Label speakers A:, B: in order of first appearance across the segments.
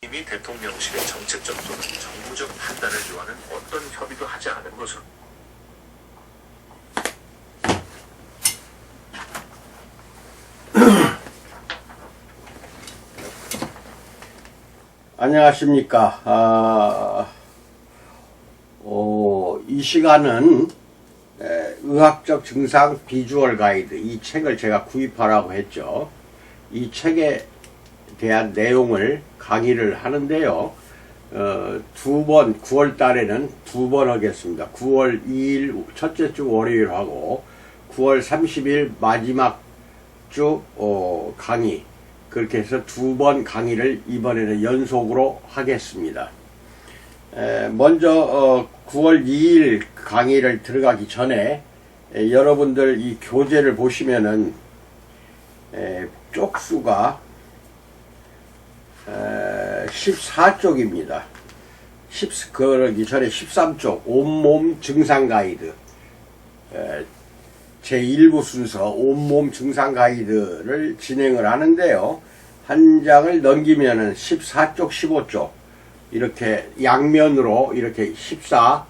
A: 이미 대통령실의 정책적 또는 정무적 판단을 요하는 어떤 협의도 하지 않은 것으로
B: 안녕하십니까. 이 시간은 의학적 증상 비주얼 가이드 이 책을 제가 구입하라고 했죠. 이 책에 대한 내용을 강의를 하는데요. 두 번, 9월 달에는 두 번 하겠습니다. 9월 2일 첫째 주 월요일 하고 9월 30일 마지막 주 강의, 그렇게 해서 두 번 강의를 이번에는 연속으로 하겠습니다. 먼저 9월 2일 강의를 들어가기 전에 여러분들 이 교재를 보시면은 쪽수가 14쪽입니다. 그러기 전에 13쪽 온몸 증상 가이드, 제1부 순서 온몸 증상 가이드를 진행을 하는데요. 한 장을 넘기면은 14쪽 15쪽 이렇게 양면으로 이렇게 14쪽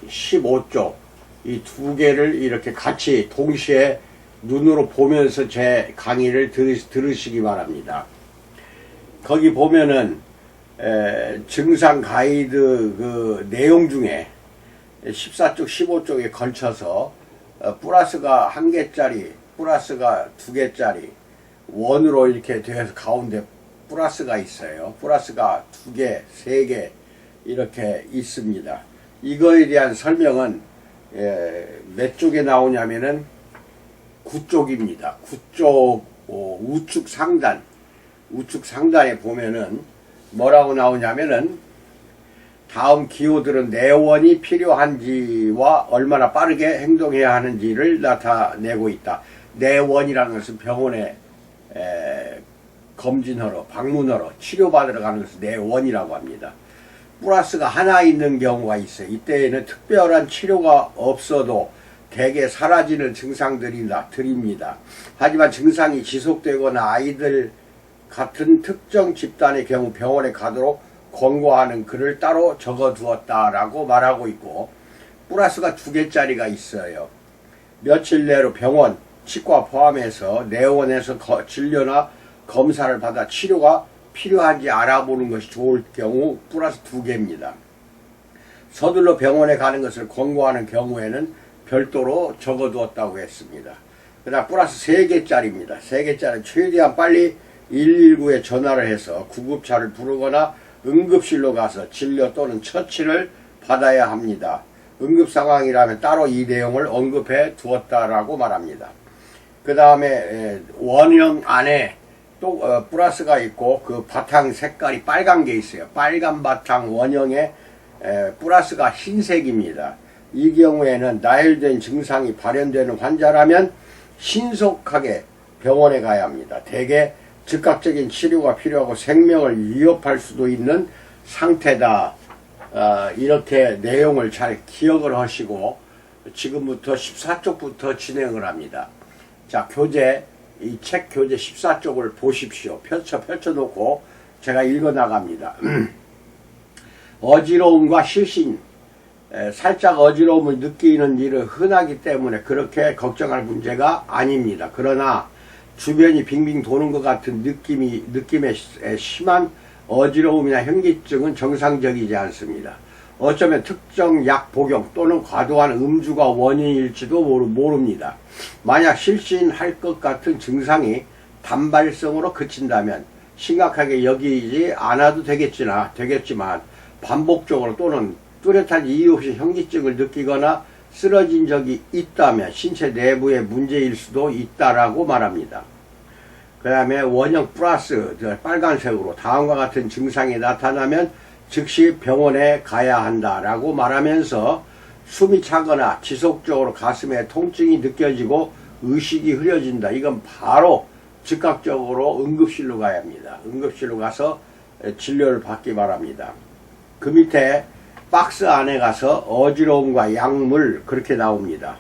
B: 15쪽 이 두 개를 이렇게 같이 동시에 눈으로 보면서 제 강의를 들으시기 바랍니다. 거기 보면은 증상 가이드 그 내용 중에 14쪽 15쪽에 걸쳐서 플러스가 1개짜리 플러스가 2개짜리 원으로 이렇게 되어서 가운데 플러스가 있어요. 플러스가 2개 3개 이렇게 있습니다. 이거에 대한 설명은 몇 쪽에 나오냐면은 9쪽입니다. 9쪽 우측 상단에 보면은 뭐라고 나오냐면은 다음 기호들은 내원이 필요한지와 얼마나 빠르게 행동해야 하는지를 나타내고 있다. 내원이라는 것은 병원에 검진하러 방문하러 치료받으러 가는 것을 내원이라고 합니다. 플러스가 하나 있는 경우가 있어요. 이때에는 특별한 치료가 없어도 대개 사라지는 증상들입니다. 하지만 증상이 지속되거나 아이들 같은 특정 집단의 경우 병원에 가도록 권고하는 글을 따로 적어두었다라고 말하고 있고, 플러스가 2개짜리가 있어요. 며칠 내로 병원, 치과 포함해서 내원에서 진료나 검사를 받아 치료가 필요한지 알아보는 것이 좋을 경우 플러스 2개입니다. 서둘러 병원에 가는 것을 권고하는 경우에는 별도로 적어두었다고 했습니다. 그 다음 플러스 3개짜리입니다. 3개짜리 최대한 빨리 119에 전화를 해서 구급차를 부르거나 응급실로 가서 진료 또는 처치를 받아야 합니다. 응급 상황이라면 따로 이 내용을 언급해 두었다라고 말합니다. 그 다음에 원형 안에 또 플러스가 있고 그 바탕 색깔이 빨간 게 있어요. 빨간 바탕 원형에 플러스가 흰색입니다. 이 경우에는 나열된 증상이 발현되는 환자라면 신속하게 병원에 가야 합니다. 대개 즉각적인 치료가 필요하고 생명을 위협할 수도 있는 상태다. 이렇게 내용을 잘 기억을 하시고 지금부터 14쪽부터 진행을 합니다. 자, 교재, 이 책 교재 14쪽을 보십시오. 펼쳐놓고 제가 읽어 나갑니다. 어지러움과 실신, 살짝 어지러움을 느끼는 일은 흔하기 때문에 그렇게 걱정할 문제가 아닙니다. 그러나 주변이 빙빙 도는 것 같은 느낌의 심한 어지러움이나 현기증은 정상적이지 않습니다. 어쩌면 특정 약 복용 또는 과도한 음주가 원인일지도 모릅니다. 만약 실신할 것 같은 증상이 단발성으로 그친다면 심각하게 여기지 않아도 되겠지만 반복적으로 또는 뚜렷한 이유 없이 현기증을 느끼거나 쓰러진 적이 있다면 신체 내부의 문제일 수도 있다라고 말합니다. 그 다음에 원형 플러스 빨간색으로 다음과 같은 증상이 나타나면 즉시 병원에 가야 한다라고 말하면서 숨이 차거나 지속적으로 가슴에 통증이 느껴지고 의식이 흐려진다. 이건 바로 즉각적으로 응급실로 가야 합니다. 응급실로 가서 진료를 받기 바랍니다. 그 밑에 박스 안에 가서 어지러움과 약물 그렇게 나옵니다.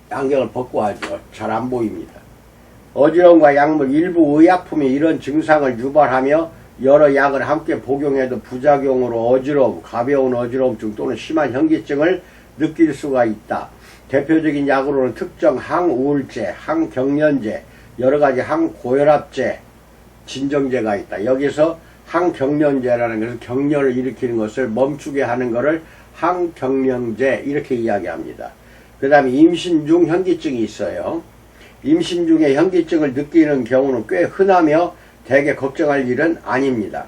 B: 안경을 벗고 하죠. 잘 안 보입니다. 어지러움과 약물, 일부 의약품이 이런 증상을 유발하며 여러 약을 함께 복용해도 부작용으로 어지러움, 가벼운 어지러움증 또는 심한 현기증을 느낄 수가 있다. 대표적인 약으로는 특정 항우울제, 항경련제, 여러가지 항고혈압제, 진정제가 있다. 여기서 항경련제라는 것은 경련을 일으키는 것을 멈추게 하는 것을 항경련제 이렇게 이야기합니다. 그 다음에 임신 중 현기증이 있어요. 임신 중에 현기증을 느끼는 경우는 꽤 흔하며 대개 걱정할 일은 아닙니다.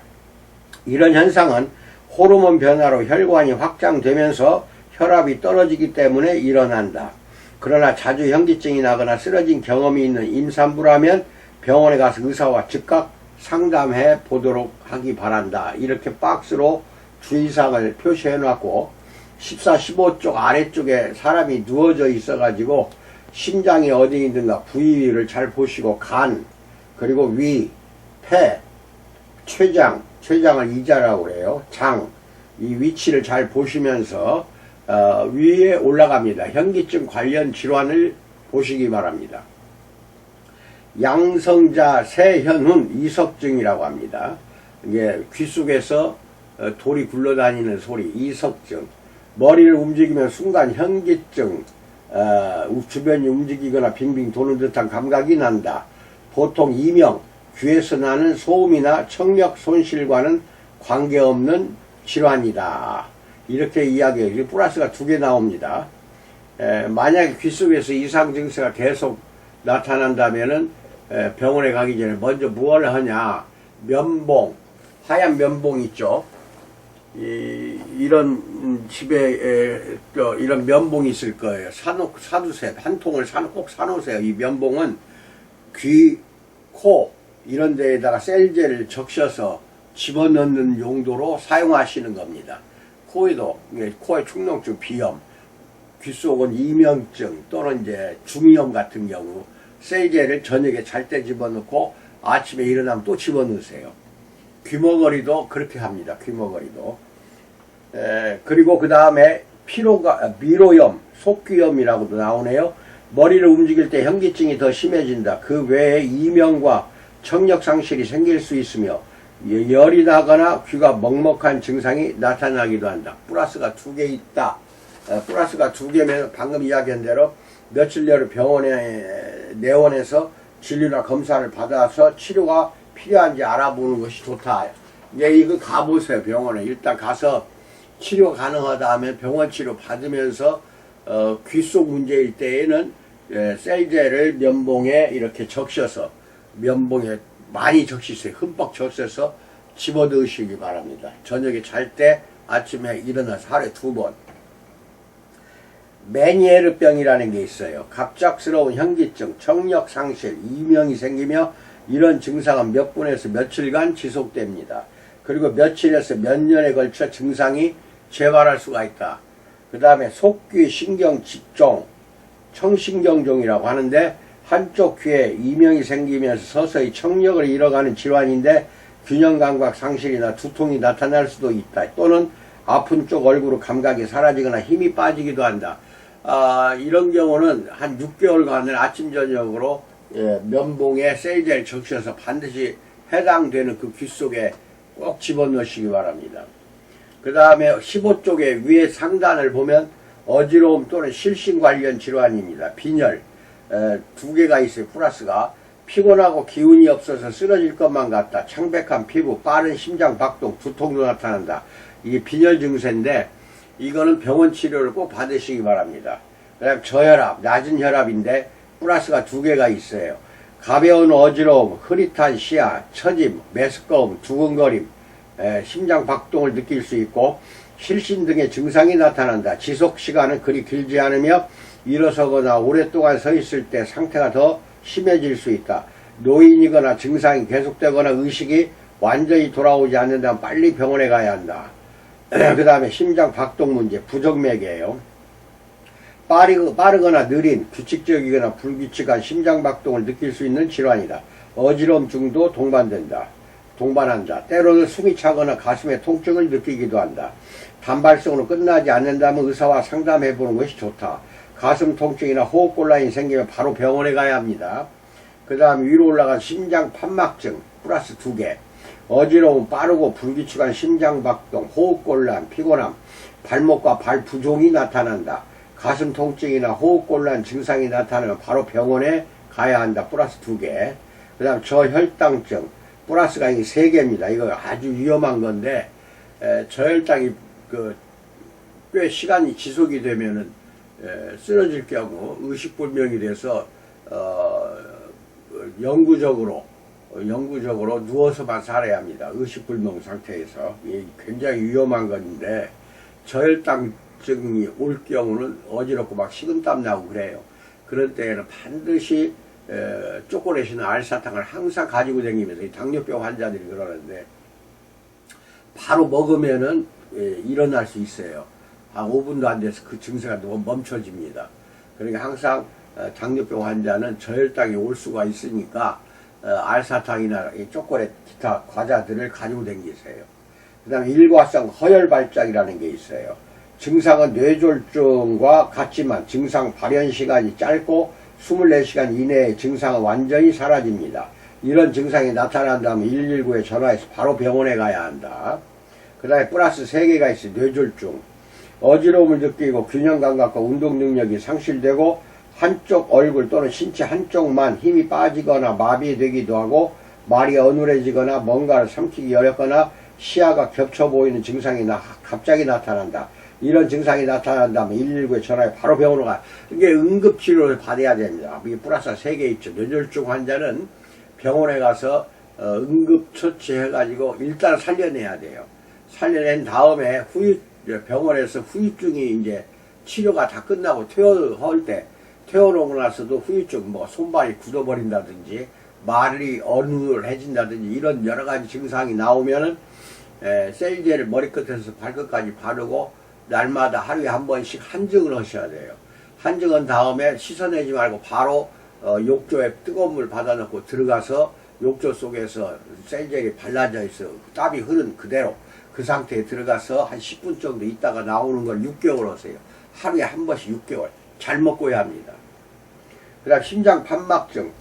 B: 이런 현상은 호르몬 변화로 혈관이 확장되면서 혈압이 떨어지기 때문에 일어난다. 그러나 자주 현기증이 나거나 쓰러진 경험이 있는 임산부라면 병원에 가서 의사와 즉각 상담해 보도록 하기 바란다. 이렇게 박스로 주의사항을 표시해 놨고 14, 15쪽 아래쪽에 사람이 누워져 있어 가지고 심장이 어디 있는가 부위를 잘 보시고 간, 그리고 위, 폐, 췌장을 이자라고 그래요. 장, 이 위치를 잘 보시면서 위에 올라갑니다. 현기증 관련 질환을 보시기 바랍니다. 양성자 세현훈 이석증이라고 합니다. 이게 귀 속에서 돌이 굴러다니는 소리, 이석증. 머리를 움직이면 순간 현기증, 주변이 움직이거나 빙빙 도는 듯한 감각이 난다. 보통 이명, 귀에서 나는 소음이나 청력 손실과는 관계없는 질환이다. 이렇게 이야기해요. 플러스가 2개 나옵니다. 만약에 귀 속에서 이상 증세가 계속 나타난다면은 병원에 가기 전에 먼저 무엇을 하냐. 면봉, 하얀 면봉 있죠. 이런 집에 이런 면봉이 있을 거예요. 사두세요. 한 통을 꼭 사놓으세요. 이 면봉은 귀, 코 이런 데에다가 셀제를 적셔서 집어넣는 용도로 사용하시는 겁니다. 코에도 코에 축농증, 비염, 귀 속은 이명증 또는 이제 중이염 같은 경우 셀제를 저녁에 잘 때 집어넣고 아침에 일어나면 또 집어넣으세요. 귀머거리도 그렇게 합니다. 귀머거리도. 그리고 그 다음에 미로염, 속귀염이라고도 나오네요. 머리를 움직일 때 현기증이 더 심해진다. 그 외에 이명과 청력 상실이 생길 수 있으며 열이 나거나 귀가 먹먹한 증상이 나타나기도 한다. 플러스가 2개 있다. 플러스가 2개면 방금 이야기한 대로 며칠 내로 병원에 내원해서 진료나 검사를 받아서 치료가 필요한지 알아보는 것이 좋다. 이거 가보세요. 병원에 일단 가서 치료 가능하다 하면 병원 치료 받으면서 귀 속 문제일 때에는 셀제를 면봉에 이렇게 적셔서 면봉에 많이 적시세요. 흠뻑 적셔서 집어넣으시기 바랍니다. 저녁에 잘 때 아침에 일어나서 하루에 2번. 메니에르병이라는 게 있어요. 갑작스러운 현기증, 청력 상실, 이명이 생기며 이런 증상은 몇 분에서 며칠간 지속됩니다. 그리고 며칠에서 몇 년에 걸쳐 증상이 재발할 수가 있다. 그 다음에 속귀 신경 집종, 청신경종이라고 하는데 한쪽 귀에 이명이 생기면서 서서히 청력을 잃어가는 질환인데 균형감각 상실이나 두통이 나타날 수도 있다. 또는 아픈 쪽 얼굴의 감각이 사라지거나 힘이 빠지기도 한다. 이런 경우는 한 6개월간을 아침 저녁으로 면봉에 셀제를 적셔서 반드시 해당되는 그 귀 속에 꼭 집어넣으시기 바랍니다. 그 다음에 15쪽에 위에 상단을 보면 어지러움 또는 실신 관련 질환입니다. 빈혈 2개가 있어요. 플러스가 피곤하고 기운이 없어서 쓰러질 것만 같다. 창백한 피부, 빠른 심장 박동, 두통도 나타난다. 이게 빈혈 증세인데 이거는 병원 치료를 꼭 받으시기 바랍니다. 그다음 저혈압, 낮은 혈압인데 플러스가 2개가 있어요. 가벼운 어지러움, 흐릿한 시야, 처짐, 메스꺼움, 두근거림, 심장 박동을 느낄 수 있고 실신 등의 증상이 나타난다. 지속 시간은 그리 길지 않으며 일어서거나 오랫동안 서 있을 때 상태가 더 심해질 수 있다. 노인이거나 증상이 계속되거나 의식이 완전히 돌아오지 않는다면 빨리 병원에 가야 한다. 그 다음에 심장 박동 문제, 부정맥이에요. 빠르거나 느린, 규칙적이거나 불규칙한 심장 박동을 느낄 수 있는 질환이다. 어지러움증도 동반한다. 때로는 숨이 차거나 가슴에 통증을 느끼기도 한다. 단발성으로 끝나지 않는다면 의사와 상담해 보는 것이 좋다. 가슴 통증이나 호흡곤란이 생기면 바로 병원에 가야 합니다. 그 다음 위로 올라간 심장 판막증 플러스 2개, 어지러움, 빠르고 불규칙한 심장박동, 호흡곤란, 피곤함, 발목과 발 부종이 나타난다. 가슴 통증이나 호흡곤란 증상이 나타나면 바로 병원에 가야 한다. 플러스 2개. 그 다음 저혈당증 플러스가 3개입니다. 이거 아주 위험한 건데, 저혈당이 꽤 시간이 지속이 되면은 쓰러질 경우 의식불명이 돼서 영구적으로 누워서만 살아야 합니다. 의식불명 상태에서. 굉장히 위험한 건데, 저혈당증이 올 경우는 어지럽고 막 식은땀 나고 그래요. 그런 때에는 반드시 초콜릿이나 알사탕을 항상 가지고 다니면서, 이 당뇨병 환자들이 그러는데, 바로 먹으면은 일어날 수 있어요. 한 5분도 안 돼서 그 증세가 너무 멈춰집니다. 그러니까 항상 당뇨병 환자는 저혈당이 올 수가 있으니까 알사탕이나 초콜릿, 기타 과자들을 가지고 다니세요. 그 다음에 일과성 허혈발작이라는 게 있어요. 증상은 뇌졸중과 같지만 증상 발현 시간이 짧고 24시간 이내에 증상은 완전히 사라집니다. 이런 증상이 나타난다면 119에 전화해서 바로 병원에 가야 한다. 그 다음에 플러스 3개가 있어요. 뇌졸중. 어지러움을 느끼고 균형감각과 운동 능력이 상실되고 한쪽 얼굴 또는 신체 한쪽만 힘이 빠지거나 마비되기도 하고 말이 어눌해지거나 뭔가를 삼키기 어렵거나 시야가 겹쳐 보이는 증상이 갑자기 나타난다. 이런 증상이 나타난다면 119에 전화해 바로 병원으로 가. 이게 응급치료를 받아야 됩니다. 이게 플러스가 3개 있죠. 뇌졸중 환자는 병원에 가서 응급처치해가지고 일단 살려내야 돼요. 살려낸 다음에 병원에서 후유증이 이제 치료가 다 끝나고 퇴원하고 나서도 후유증, 손발이 굳어버린다든지, 말이 어눌해진다든지, 이런 여러가지 증상이 나오면은, 셀제를 머리끝에서 발끝까지 바르고, 날마다 하루에 한 번씩 한증을 하셔야 돼요. 한증은 다음에 씻어내지 말고 바로, 욕조에 뜨거운 물 받아놓고 들어가서 욕조 속에서 셀젤이 발라져 있어 땀이 흐른 그대로 그 상태에 들어가서 한 10분 정도 있다가 나오는 걸 6개월 하세요. 하루에 한 번씩 6개월. 잘 먹고야 합니다. 그 다음 심장 판막증,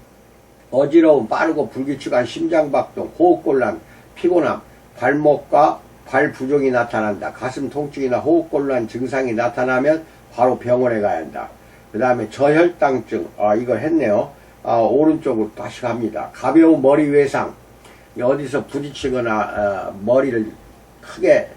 B: 어지러움, 빠르고 불규칙한 심장박동, 호흡곤란, 피곤함, 발목과 발 부종이 나타난다. 가슴 통증이나 호흡곤란 증상이 나타나면 바로 병원에 가야 한다. 그 다음에 저혈당증, 이거 했네요. 오른쪽으로 다시 갑니다. 가벼운 머리 외상, 어디서 부딪히거나 머리를 크게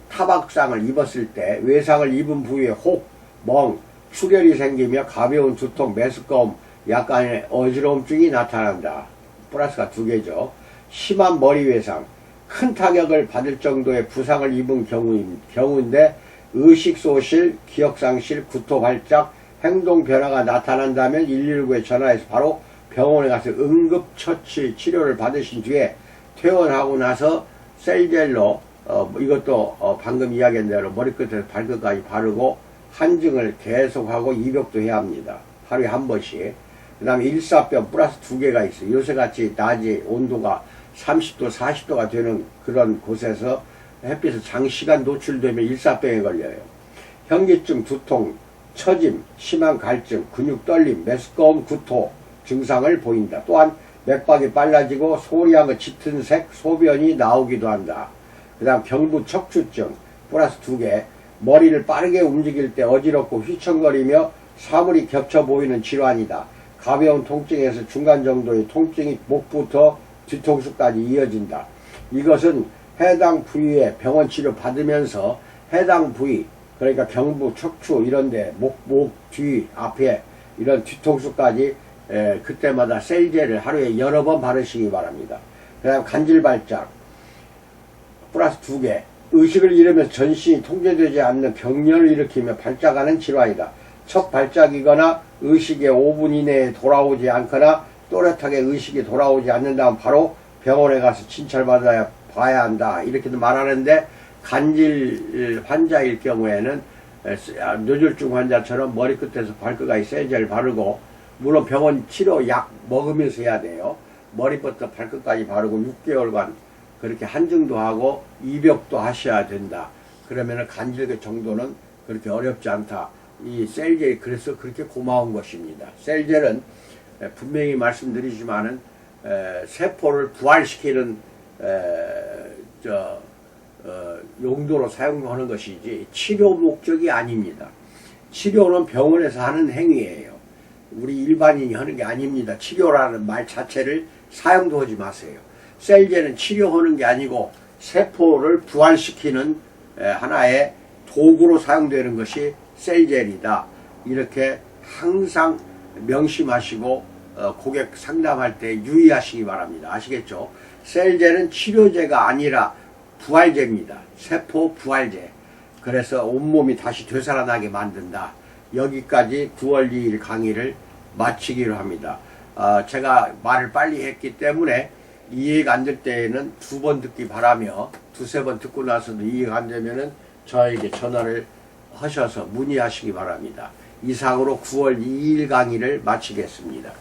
B: 타박상을 입었을 때 외상을 입은 부위에 혹, 멍, 출혈이 생기며 가벼운 두통, 메스꺼움, 약간의 어지러움증이 나타난다. 플러스가 2개죠. 심한 머리 외상, 큰 타격을 받을 정도의 부상을 입은 경우인데 의식소실, 기억상실, 구토발작, 행동 변화가 나타난다면 119에 전화해서 바로 병원에 가서 응급처치 치료를 받으신 뒤에 퇴원하고 나서 셀젤로 이것도 방금 이야기한 대로 머리끝에서 발끝까지 바르고 한증을 계속하고 입욕도 해야 합니다. 하루에 한 번씩. 그 다음에 일사병 플러스 2개가 있어요. 요새같이 낮에 온도가 30도 40도가 되는 그런 곳에서 햇빛에 장시간 노출되면 일사병에 걸려요. 현기증, 두통, 처짐, 심한 갈증, 근육 떨림, 메스꺼움, 구토 증상을 보인다. 또한 맥박이 빨라지고 소리하고 짙은 색 소변이 나오기도 한다. 그 다음 경부 척추증 플러스 2개, 머리를 빠르게 움직일 때 어지럽고 휘청거리며 사물이 겹쳐 보이는 질환이다. 가벼운 통증에서 중간 정도의 통증이 목부터 뒤통수까지 이어진다. 이것은 해당 부위에 병원 치료 받으면서 해당 부위, 그러니까 경부, 척추 이런데 목 뒤, 앞에 이런 뒤통수까지 그때마다 셀제를 하루에 여러 번 바르시기 바랍니다. 그 다음 간질발작 플러스 2개, 의식을 잃으면서 전신이 통제되지 않는 경련을 일으키며 발작하는 질환이다. 첫 발작이거나 의식에 5분 이내에 돌아오지 않거나 또렷하게 의식이 돌아오지 않는다면 바로 병원에 가서 진찰받아야 봐야 한다. 이렇게도 말하는데, 간질 환자일 경우에는 뇌졸중 환자처럼 머리끝에서 발끝까지 셀제를 바르고, 물론 병원 치료 약 먹으면서 해야 돼요. 머리부터 발끝까지 바르고 6개월간 그렇게 한증도 하고 입욕도 하셔야 된다. 그러면은 간질 정도는 그렇게 어렵지 않다. 이 셀젤이 그래서 그렇게 고마운 것입니다. 셀젤은 분명히 말씀드리지만은 세포를 부활시키는 용도로 사용하는 것이지 치료 목적이 아닙니다. 치료는 병원에서 하는 행위예요. 우리 일반인이 하는 게 아닙니다. 치료라는 말 자체를 사용도 하지 마세요. 셀제는 치료하는 게 아니고 세포를 부활시키는 하나의 도구로 사용되는 것이 셀젤이다. 이렇게 항상 명심하시고 고객 상담할 때 유의하시기 바랍니다. 아시겠죠? 셀제는 치료제가 아니라 부활제입니다. 세포 부활제. 그래서 온몸이 다시 되살아나게 만든다. 여기까지 9월 2일 강의를 마치기로 합니다. 제가 말을 빨리 했기 때문에 이해가 안 될 때에는 2번 듣기 바라며 2-3번 듣고 나서도 이해가 안 되면은 저에게 전화를 하셔서 문의하시기 바랍니다. 이상으로 9월 2일 강의를 마치겠습니다.